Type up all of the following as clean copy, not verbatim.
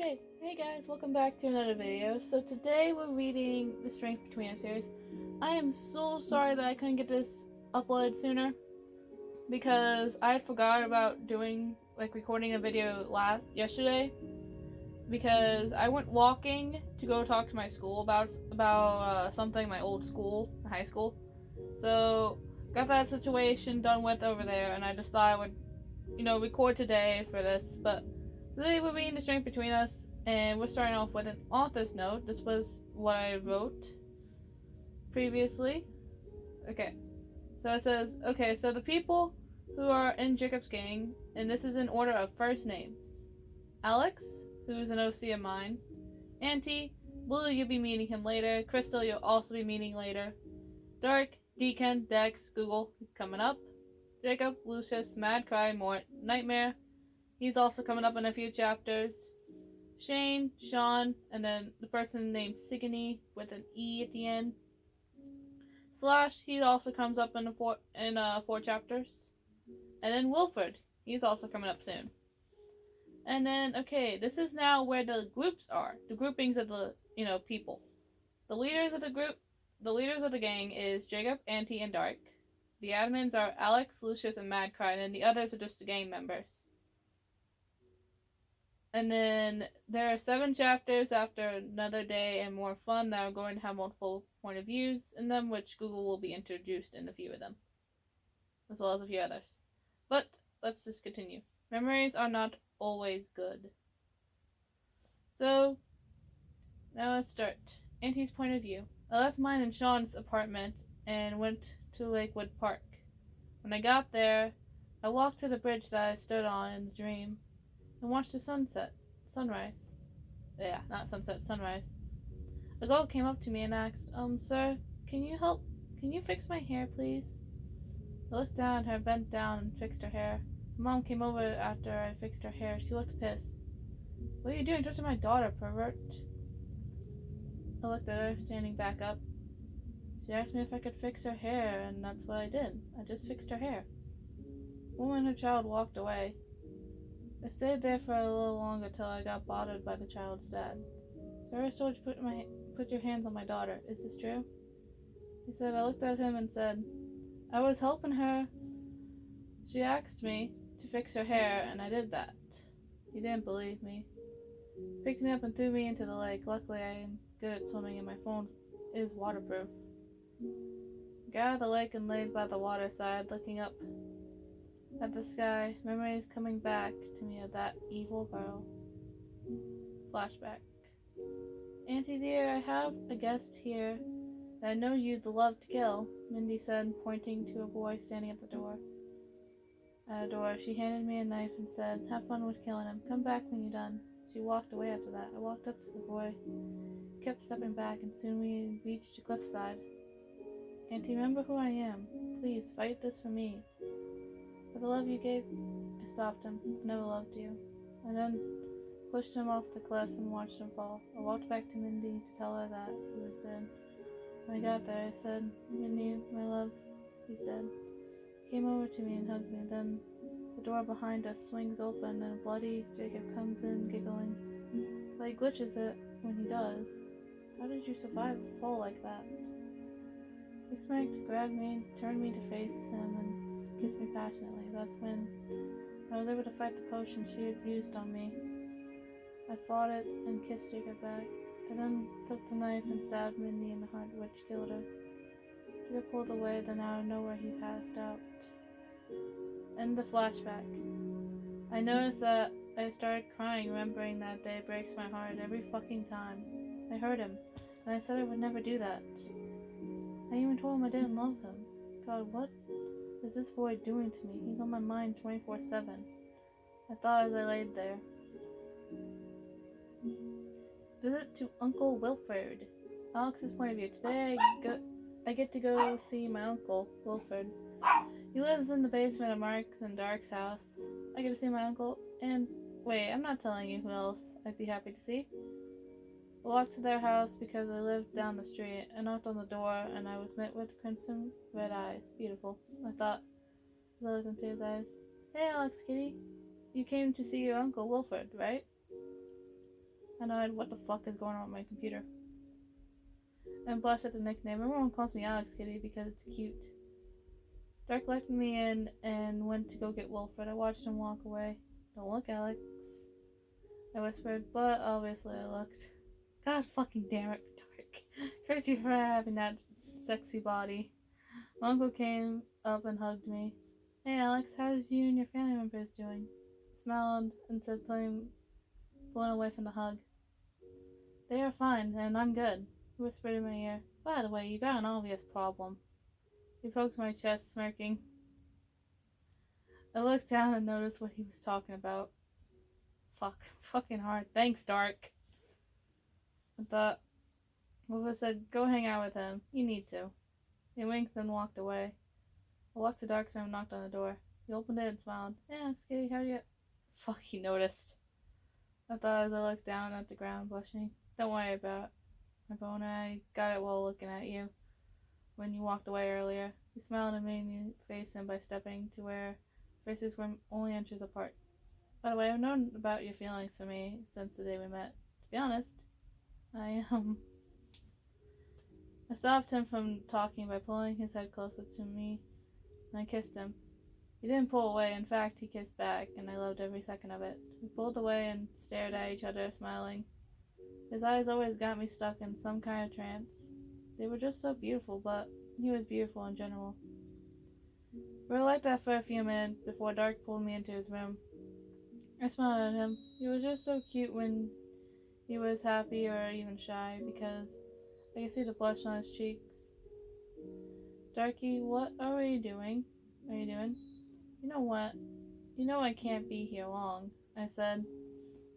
Okay, hey guys, welcome back to another video. So today we're reading The Strength Between Us series. I am so sorry that I couldn't get this uploaded sooner because I had forgot about recording a video yesterday because I went walking to go talk to my school about something, my old school, high school. So got that situation done with over there, and I just thought I would, record today for this, but today we're reading The Strength Between Us, and we're starting off with an author's note. This was what I wrote previously. Okay, so it says, okay, so the people who are in Jacob's gang, and this is in order of first names. Alex, who's an OC of mine. Auntie, Blue, you'll be meeting him later. Crystal, you'll also be meeting later. Dark, Deacon, Dex, Google, he's coming up. Jacob, Lucious, Mad Cry, Mort, Nightmare, he's also coming up in a few chapters. Shane, Sean, and then the person named Sigany with an E at the end. Slash, he also comes up in four chapters. And then Wilford, he's also coming up soon. And then, okay, this is now where the groups are. The groupings of the, people. The leaders of the gang is Jacob, Auntie, and Dark. The admins are Alex, Lucious, and Mad Cry, and the others are just the gang members. And then there are 7 chapters after another day and more fun that are going to have multiple point of views in them, which Google will be introduced in a few of them, as well as a few others. But let's just continue. Memories are not always good. So now let's start. Auntie's point of view. I left mine in Sean's apartment and went to Lakewood Park. When I got there, I walked to the bridge that I stood on in the dream and watched the sunrise. Yeah, not sunset, sunrise. A girl came up to me and asked, sir, can you fix my hair, please? I looked down at her, bent down, and fixed her hair. Mom came over after I fixed her hair. She looked pissed. What are you doing touching my daughter, pervert? I looked at her, standing back up. She asked me if I could fix her hair, and that's what I did. I just fixed her hair. The woman and her child walked away. I stayed there for a little longer till I got bothered by the child's dad. Sir, I was told you put your hands on my daughter. Is this true? He said. I looked at him and said, I was helping her. She asked me to fix her hair, and I did that. He didn't believe me. He picked me up and threw me into the lake. Luckily, I am good at swimming, and my phone is waterproof. I got out of the lake and laid by the waterside, looking up at the sky, memories coming back to me of that evil girl. Flashback. Auntie dear, I have a guest here that I know you'd love to kill, Mindy said, pointing to a boy standing at the door. At the door, she handed me a knife and said, have fun with killing him. Come back when you're done. She walked away after that. I walked up to the boy, kept stepping back, and soon we reached a cliffside. Auntie, remember who I am. Please, fight this for me. For the love you gave, I stopped him. I never loved you. I then pushed him off the cliff and watched him fall. I walked back to Mindy to tell her that he was dead. When I got there, I said, Mindy, my love, he's dead. He came over to me and hugged me. Then the door behind us swings open and a bloody Jacob comes in, giggling. But he glitches it when he does. How did you survive a fall like that? He smirked, grabbed me, turned me to face him, and kissed me passionately. That's when I was able to fight the potion she had used on me. I fought it and kissed Jacob back. I then took the knife and stabbed Mindy in the heart, which killed her. Jacob pulled away, then out of nowhere he passed out. End the flashback. I noticed that I started crying, remembering that day breaks my heart every fucking time. I hurt him, and I said I would never do that. I even told him I didn't love him. God, what is this boy doing to me? He's on my mind 24/7. I thought as I laid there. Visit to Uncle Wilford. Alex's point of view. Today I get to go see my uncle, Wilford. He lives in the basement of Mark's and Dark's house. I get to see my uncle, and wait, I'm not telling you who else I'd be happy to see. I walked to their house because I lived down the street. I knocked on the door, and I was met with crimson red eyes. Beautiful, I thought, as I looked into his eyes. Hey, Alex, kitty. You came to see your uncle, Wilford, right? Annoyed, what the fuck is going on with my computer? And blushed at the nickname. Everyone calls me Alex Kitty because it's cute. Dark let me in and went to go get Wilford. I watched him walk away. Don't look, Alex, I whispered, but obviously I looked. God fucking damn it, Dark. Curse you for having that sexy body. My uncle came up and hugged me. Hey Alex, how's you and your family members doing? I smiled and said, pulling away from the hug. They are fine, and I'm good. He whispered in my ear. By the way, you got an obvious problem. He poked my chest, smirking. I looked down and noticed what he was talking about. Fucking hard. Thanks, Dark. I thought. Wilford said, go hang out with him. You need to. He winked and walked away. I walked to Dark's room and knocked on the door. He opened it and smiled. Yeah, it's Kitty, how do you... Fuck, he noticed. I thought as I looked down at the ground, blushing. Don't worry about my bone. I got it while looking at you when you walked away earlier. He smiled and made me face him by stepping to where faces were only inches apart. By the way, I've known about your feelings for me since the day we met. To be honest, I stopped him from talking by pulling his head closer to me, and I kissed him. He didn't pull away. In fact, he kissed back, and I loved every second of it. We pulled away and stared at each other, smiling. His eyes always got me stuck in some kind of trance. They were just so beautiful, but he was beautiful in general. We were like that for a few minutes before Dark pulled me into his room. I smiled at him. He was just so cute when he was happy or even shy, because I could see the blush on his cheeks. Darky, what are you doing? You know what? You know I can't be here long, I said,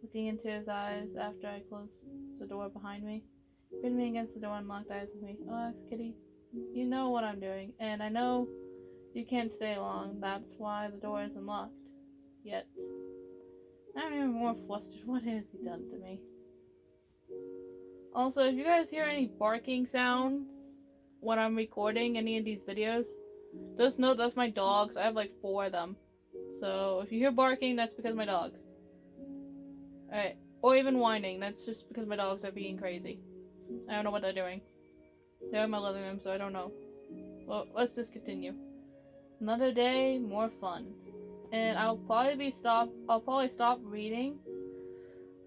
looking into his eyes after I closed the door behind me. He pinned me against the door and locked eyes with me. Alex, Kitty, you know what I'm doing, and I know you can't stay long. That's why the door isn't locked. Yet. I'm even more flustered. What has he done to me? Also, if you guys hear any barking sounds when I'm recording any of these videos, just note that's my dogs. I have like 4 of them. So if you hear barking, that's because of my dogs. Alright. Or even whining. That's just because my dogs are being crazy. I don't know what they're doing. They're in my living room, so I don't know. Well, let's just continue. Another day, more fun. And I'll probably stop reading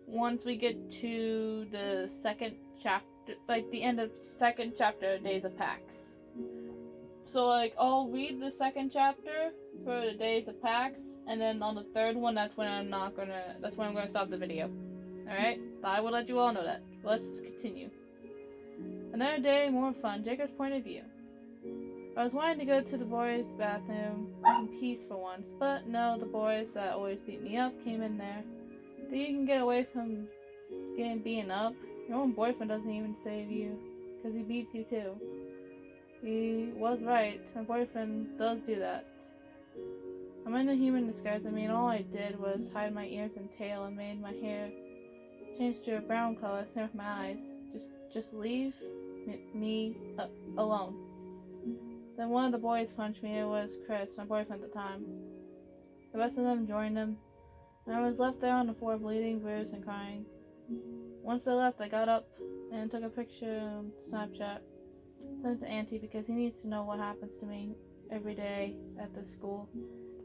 once we get to the second chapter, like the end of second chapter, Days of PAX. So like I'll read the second chapter for the Days of PAX, and then on the third one, that's when I'm gonna stop the video. Alright? I will let you all know that. But let's just continue. Another day, more fun. Jacob's point of view. I was wanting to go to the boys' bathroom in peace for once, but no, the boys that always beat me up came in there. Think you can get away from getting beaten up? Your own boyfriend doesn't even save you, because he beats you too. He was right. My boyfriend does do that. I'm in a human disguise. I mean, all I did was hide my ears and tail and made my hair change to a brown color, same with my eyes. Just leave me alone. Then one of the boys punched me. It was Chris, my boyfriend at the time. The rest of them joined him, and I was left there on the floor bleeding, bruised, and crying. Once they left, I got up and took a picture on Snapchat. Sent it to Auntie because he needs to know what happens to me every day at this school.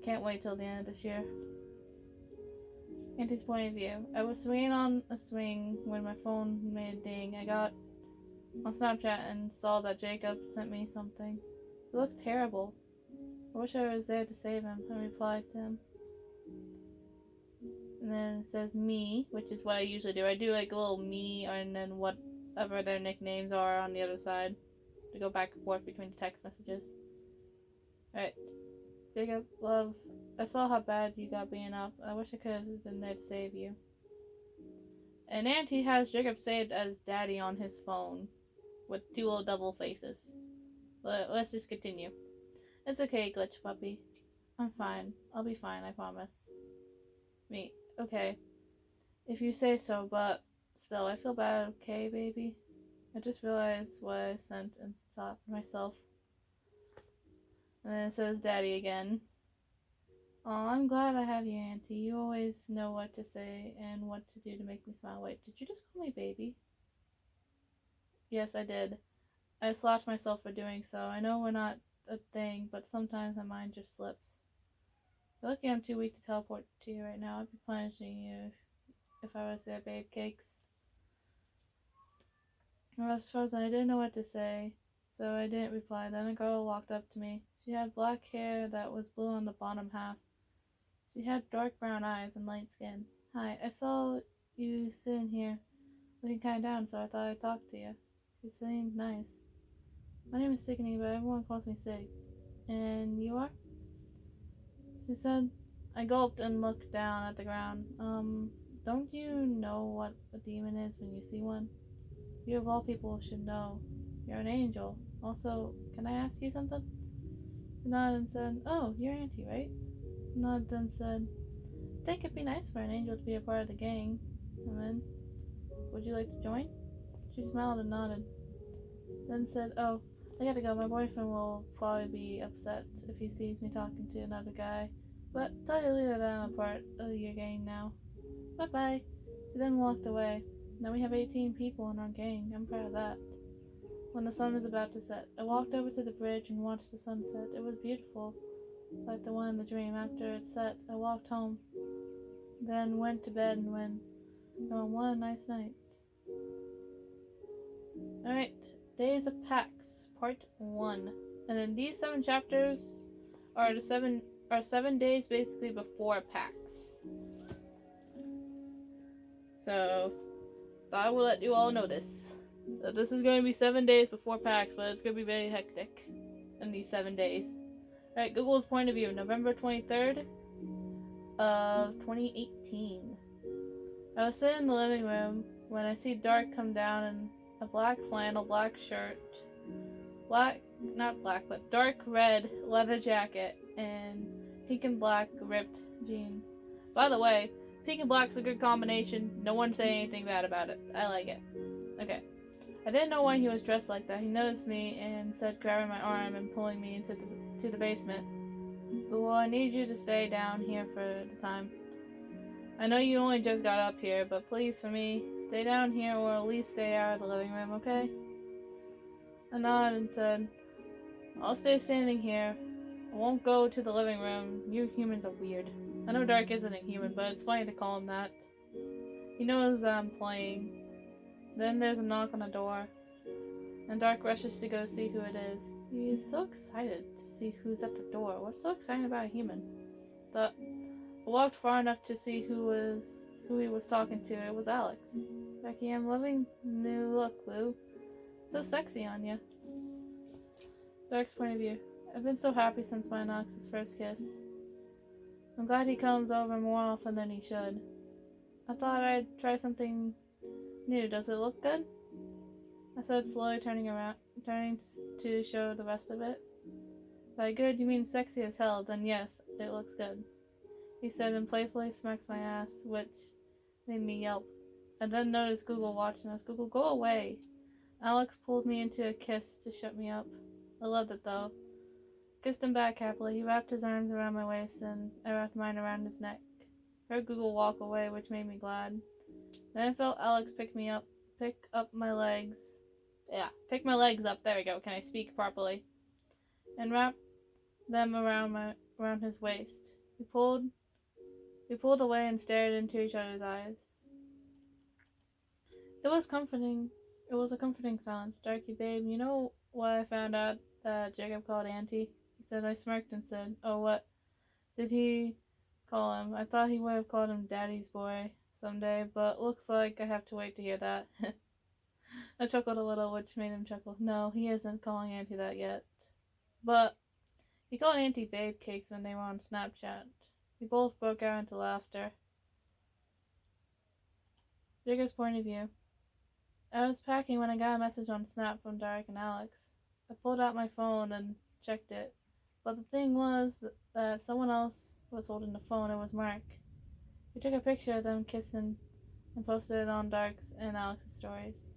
Can't wait till the end of this year. Auntie's point of view. I was swinging on a swing when my phone made a ding. I got on Snapchat and saw that Jacob sent me something. He looked terrible. I wish I was there to save him. I replied to him. And then it says me, which is what I usually do. I do like a little me and then whatever their nicknames are on the other side to go back and forth between the text messages. Alright. Jacob, love, I saw how bad you got being up. I wish I could have been there to save you. And Auntie has Jacob saved as Daddy on his phone with 2 little double faces. But let's just continue. It's okay, Glitch Puppy. I'm fine. I'll be fine, I promise. Me. Okay. If you say so, but still, I feel bad, okay, baby? I just realized what I sent and stopped myself. And then it says Daddy again. Oh, I'm glad I have you, Auntie. You always know what to say and what to do to make me smile. Wait, did you just call me baby? Yes, I did. I slapped myself for doing so. I know we're not a thing, but sometimes my mind just slips. You're lucky I'm too weak to teleport to you right now. I'd be punishing you if I was there, babe cakes. I was frozen. I didn't know what to say, so I didn't reply. Then a girl walked up to me. She had black hair that was blue on the bottom half. She had dark brown eyes and light skin. Hi, I saw you sitting here looking kinda down, so I thought I'd talk to you. She seemed nice. My name is Sickening, but everyone calls me Sig. And you are? She said. I gulped and looked down at the ground. Don't you know what a demon is when you see one? You of all people should know. You're an angel. Also, can I ask you something? She nodded and said, Oh, you're Auntie, right? Nod then said, I think it'd be nice for an angel to be a part of the gang. And then, would you like to join? She smiled and nodded. Then said, Oh, I gotta go. My boyfriend will probably be upset if he sees me talking to another guy. But tell your leader that I'm a part of your gang now. Bye-bye. She then walked away. Now we have 18 people in our gang. I'm proud of that. When the sun was about to set, I walked over to the bridge and watched the sunset. It was beautiful, like the one in the dream. After it set, I walked home, then went to bed and went, oh, what a nice night. Alright, Days of Pax, Part 1. And then these 7 chapters are 7 days basically before PAX. So, I will let you all know this. That this is going to be 7 days before PAX, but it's going to be very hectic in these 7 days. Alright, Google's point of view, November 23rd of 2018. I was sitting in the living room when I see Dark come down in a black flannel, black shirt, dark red leather jacket, and pink and black ripped jeans. By the way, pink and black's a good combination. No one say anything bad about it. I like it. Okay. I didn't know why he was dressed like that. He noticed me and said, grabbing my arm and pulling me into the basement. Well, I need you to stay down here for the time. I know you only just got up here, but please, for me, stay down here or at least stay out of the living room, okay? I nodded and said, I'll stay standing here. I won't go to the living room. You humans are weird. I know Dark isn't a human, but it's funny to call him that. He knows that I'm playing. Then there's a knock on the door, and Dark rushes to go see who it is. He is so excited to see who's at the door. What's so exciting about a human? I walked far enough to see who he was talking to. It was Alex. Becky, I'm loving the new look, Lou. It's so sexy on you. Dark's point of view. I've been so happy since my and Alex's first kiss. I'm glad he comes over more often than he should. I thought I'd try something new. Does it look good? I said, slowly turning to show the rest of it. By good, you mean sexy as hell, then yes, it looks good. He said and playfully smacks my ass, which made me yelp. I then noticed Google watching us. Google, go away. Alex pulled me into a kiss to shut me up. I loved it though. Kissed him back happily. He wrapped his arms around my waist and I wrapped mine around his neck. I heard Google walk away, which made me glad. Then I felt Alex pick up my legs. Yeah, pick my legs up. There we go. Can I speak properly? And wrap them around his waist. We pulled away and stared into each other's eyes. It was comforting. It was a comforting silence. Darky, babe, you know what I found out that Jacob called Auntie? He said. I smirked and said, oh, what did he call him? I thought he would have called him Daddy's boy someday, but looks like I have to wait to hear that. I chuckled a little, which made him chuckle. No, he isn't calling Auntie that yet. But he called Auntie Babe Cakes when they were on Snapchat. We both broke out into laughter. Jacob's point of view. I was packing when I got a message on Snap from Derek and Alex. I pulled out my phone and checked it. But the thing was that someone else was holding the phone. It was Mark. We took a picture of them kissing and posted it on Dark's and Alex's stories.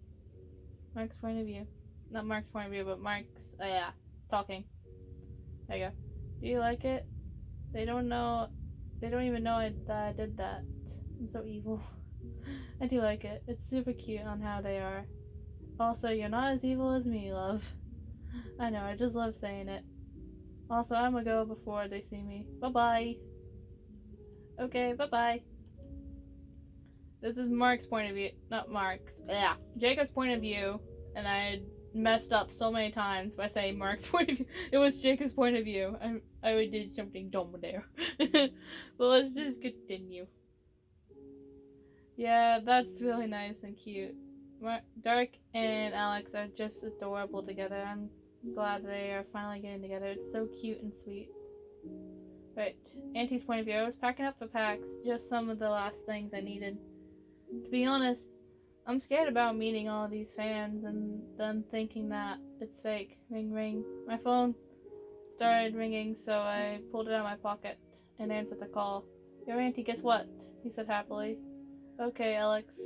Mark's point of view. Not Mark's point of view, but Mark's, talking. There you go. Do you like it? They don't even know that I did that. I'm so evil. I do like it. It's super cute on how they are. Also, you're not as evil as me, love. I know, I just love saying it. Also, I'm gonna go before they see me. Bye-bye. Okay, bye-bye. This is Mark's point of view. Not Mark's. Yeah. Jacob's point of view. And I messed up so many times by saying Mark's point of view. It was Jacob's point of view. I did something dumb there. But let's just continue. Yeah, that's really nice and cute. Dark and Alex are just adorable together. I'm glad they are finally getting together. It's so cute and sweet. Right, Auntie's point of view. I was packing up for PAX, just some of the last things I needed. To be honest, I'm scared about meeting all these fans and them thinking that it's fake. Ring, ring. My phone started ringing, so I pulled it out of my pocket and answered the call. Yo, Auntie, guess what? He said happily. Okay, Alex.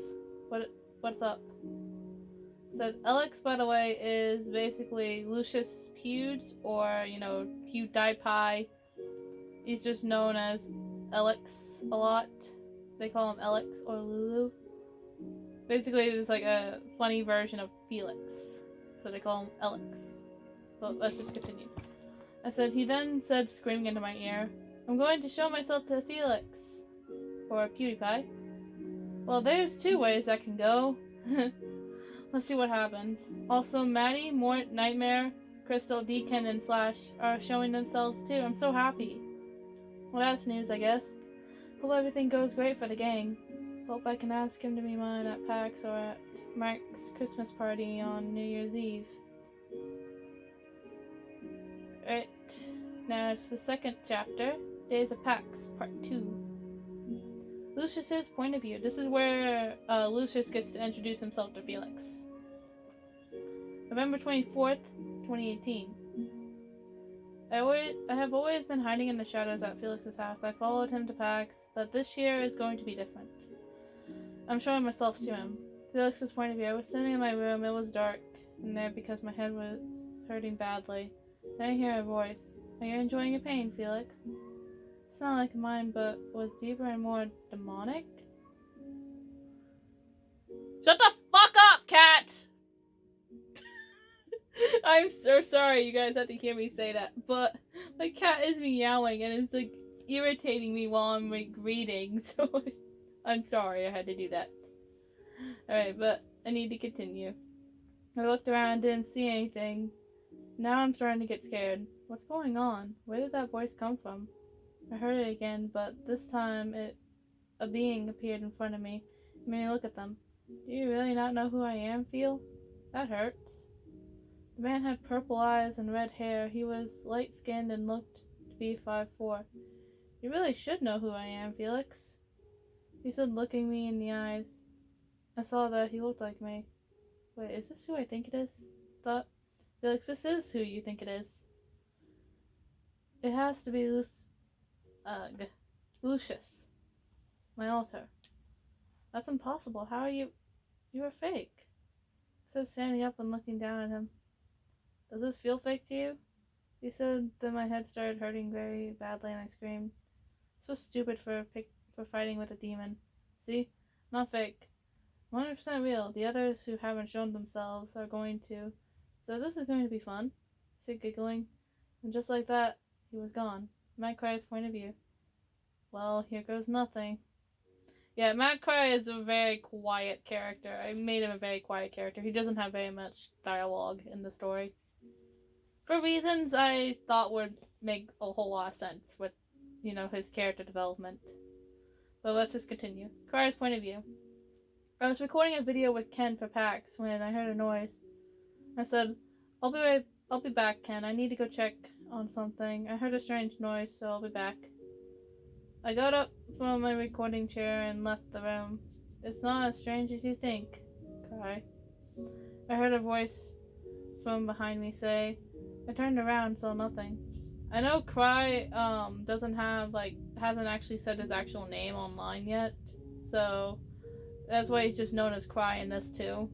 What's up? So Alex, by the way, is basically Lucious Pewds, or, PewDiePie. He's just known as Alex a lot. They call him Alex or Lulu. Basically, it's like a funny version of Felix. So they call him Alex. But let's just continue. He then said, screaming into my ear, I'm going to show myself to Felix. Or PewDiePie. Well, there's two ways that can go. Let's see what happens. Also, Maddie, Mort, Nightmare, Crystal, Deacon, and Slash are showing themselves too. I'm so happy. Well, that's news, I guess. Hope everything goes great for the gang. Hope I can ask him to be mine at PAX or at Mark's Christmas party on New Year's Eve. Right, now it's the second chapter, Days of PAX, Part 2. Lucious's point of view. This is where Lucious gets to introduce himself to Felix. November 24th, 2018. I have always been hiding in the shadows at Felix's house. I followed him to PAX, but this year is going to be different. I'm showing myself to him. Felix's point of view. I was sitting in my room. It was dark in there because my head was hurting badly. Then I hear a voice. Are you enjoying your pain, Felix? It's not like mine, but was deeper and more demonic. Shut the fuck up, cat! I'm so sorry you guys have to hear me say that, but my cat is meowing and it's like irritating me while I'm like reading, so I'm sorry I had to do that. Alright, but I need to continue. I looked around, didn't see anything. Now I'm starting to get scared. What's going on? Where did that voice come from? I heard it again, but this time a being appeared in front of me. It made me look at them. Do you really not know who I am, Phil? That hurts. The man had purple eyes and red hair. He was light-skinned and looked to be 5'4". You really should know who I am, Felix. He said, looking me in the eyes. I saw that he looked like me. Wait, is this who I think it is? Thought, Felix, this is who you think it is. It has to be Lucious. My altar. That's impossible. How are you? You are fake. I said, standing up and looking down at him. Does this feel fake to you? He said, then my head started hurting very badly and I screamed. So stupid for fighting with a demon. See? Not fake. 100% real. The others who haven't shown themselves are going to. So this is going to be fun. I said, giggling. And just like that, he was gone. Matt Cry's point of view. Well, here goes nothing. Yeah, Matt Cry is a very quiet character. I made him a very quiet character. He doesn't have very much dialogue in the story. For reasons I thought would make a whole lot of sense with, his character development. But let's just continue. Cry's point of view. I was recording a video with Ken for PAX when I heard a noise. I said, I'll be back, Ken. I need to go check on something. I heard a strange noise, so I'll be back. I got up from my recording chair and left the room. It's not as strange as you think, Cry. I heard a voice from behind me say. I turned around, saw nothing. I know Cry hasn't actually said his actual name online yet, so that's why he's just known as Cry in this too.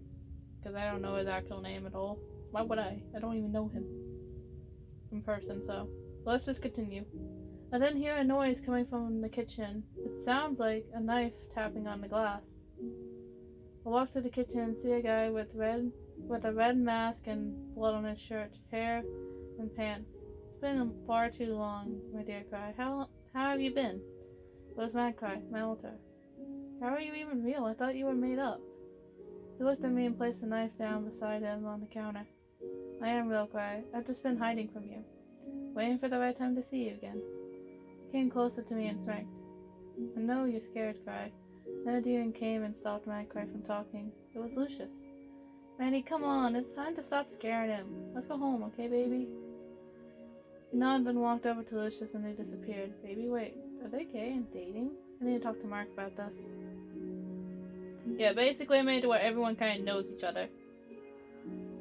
Because I don't know his actual name at all. Why would I? I don't even know him in person, so let's just continue. I then hear a noise coming from the kitchen. It sounds like a knife tapping on the glass. I walk to the kitchen and see a guy with a red mask and blood on his shirt, hair, and pants. It's been far too long, my dear Cry. How have you been? What was Mad Cry? My altar. How are you even real? I thought you were made up. He looked at me and placed a knife down beside him on the counter. I am real, Cry. I've just been hiding from you, waiting for the right time to see you again. He came closer to me and smirked. I know you're scared, Cry. No demon came and stopped Mad Cry from talking. It was Lucious. Randy, come on, it's time to stop scaring him. Let's go home, okay, baby? He nodded and walked over to Lucious and they disappeared. Baby, wait, are they gay and dating? I need to talk to Mark about this. Yeah, basically I made it to where everyone kind of knows each other.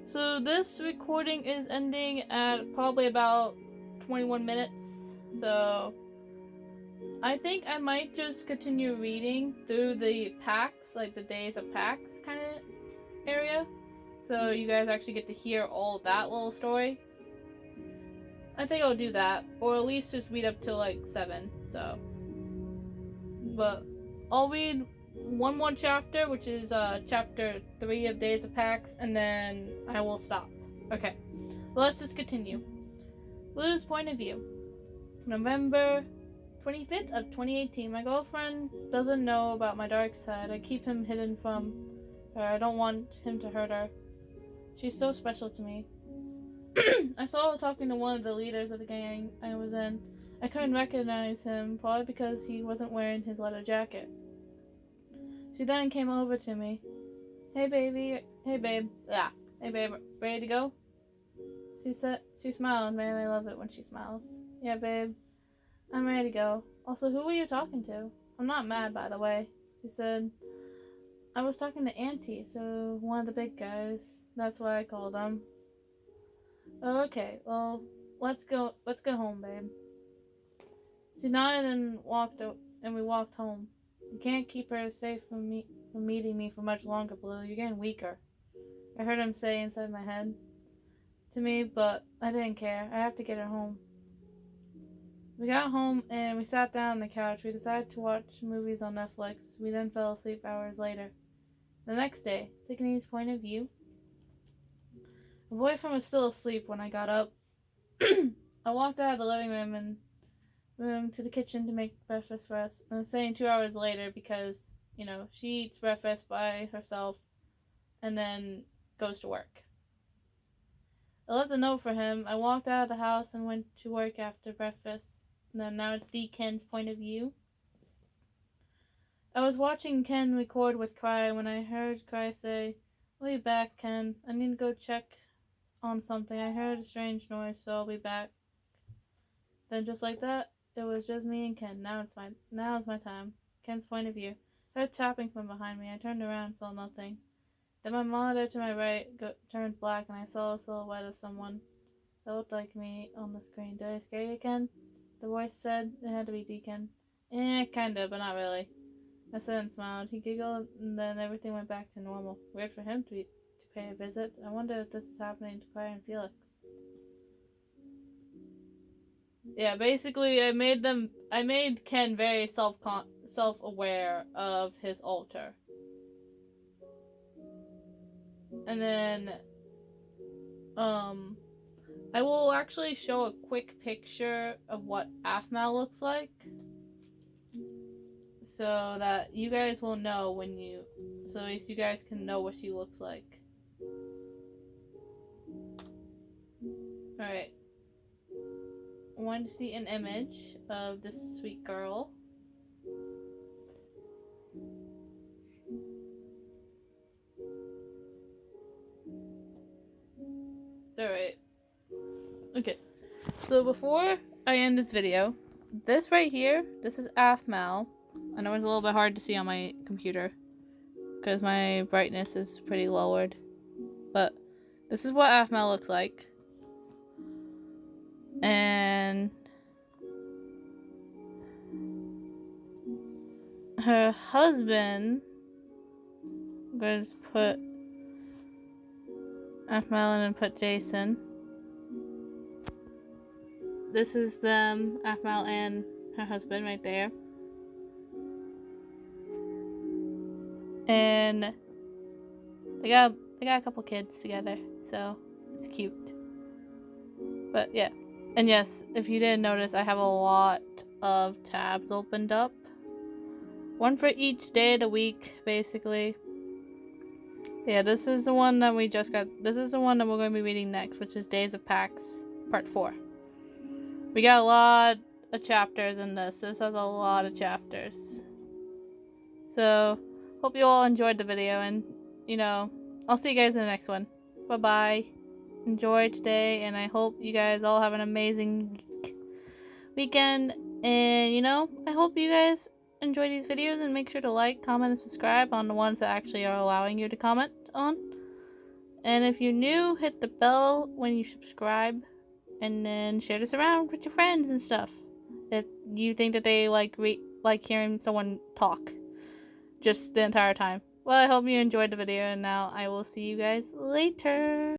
So this recording is ending at probably about 21 minutes. So I think I might just continue reading through the packs, like the days of packs kind of area. So you guys actually get to hear all of that little story. I think I'll do that, or at least just read up till like 7, so. But I'll read one more chapter, which is chapter 3 of Days of Pax, and then I will stop. Okay, well, let's just continue. Blue's point of view. November 25th of 2018. My girlfriend doesn't know about my dark side. I keep him hidden from her. I don't want him to hurt her. She's so special to me. I saw her talking to one of the leaders of the gang I was in. I couldn't recognize him, probably because he wasn't wearing his leather jacket. She then came over to me. Hey baby, hey babe, hey babe, ready to go? She smiled, man, I love it when she smiles. Yeah babe, I'm ready to go. Also, who were you talking to? I'm not mad, by the way. She said, I was talking to Auntie, so one of the big guys. That's why I called him. Oh, okay, well, let's go home, babe. She nodded and we walked home. You can't keep her safe from meeting me for much longer, Blue. You're getting weaker. I heard him say inside my head to me, but I didn't care. I have to get her home. We got home and we sat down on the couch. We decided to watch movies on Netflix. We then fell asleep hours later. The next day, Sydney's point of view. My boyfriend was still asleep when I got up. I walked out of the living room to the kitchen to make breakfast for us. And I was saying 2 hours later because, she eats breakfast by herself and then goes to work. I left a note for him. I walked out of the house and went to work after breakfast. And then now it's Ken's point of view. I was watching Ken record with Cry when I heard Cry say, I'll be back, Ken. I need to go check on something. I heard a strange noise, so I'll be back. Then just like that, it was just me and Ken. Now it's my time. Ken's point of view. I heard tapping from behind me. I turned around and saw nothing. Then my monitor to my right turned black and I saw a silhouette of someone that looked like me on the screen. Did I scare you, Ken? The voice said it had to be Deacon. Kinda, but not really. I said and smiled. He giggled and then everything went back to normal. Weird for him to pay a visit. I wonder if this is happening to Cry and Felix. Yeah, basically I made Ken very self-aware of his altar. And then I will actually show a quick picture of what Afmal looks like, so that you guys will know so at least you guys can know what she looks like. Alright. I want to see an image of this sweet girl. Alright. Okay. So before I end this video, this right here, this is Afmal. I know it's a little bit hard to see on my computer because my brightness is pretty lowered. But this is what Afmal looks like. And her husband, I'm going to just put Afmal and then put Jason. this is them, Akmal and her husband right there. And they got a couple kids together, so it's cute. But yeah. And yes, if you didn't notice, I have a lot of tabs opened up. One for each day of the week, basically. Yeah, this is the one that we just got. This is the one that we're going to be reading next, which is Days of Pax, Part 4. We got a lot of chapters in this. This has a lot of chapters. So, hope you all enjoyed the video, and, you know, I'll see you guys in the next one. Bye-bye. Enjoy today, and I hope you guys all have an amazing weekend. And, you know, I hope you guys enjoy these videos, and make sure to like, comment, and subscribe on the ones that actually are allowing you to comment on. And if you're new, hit the bell when you subscribe, and then share this around with your friends and stuff if you think that they like hearing someone talk just the entire time. Well, I hope you enjoyed the video, and now I will see you guys later.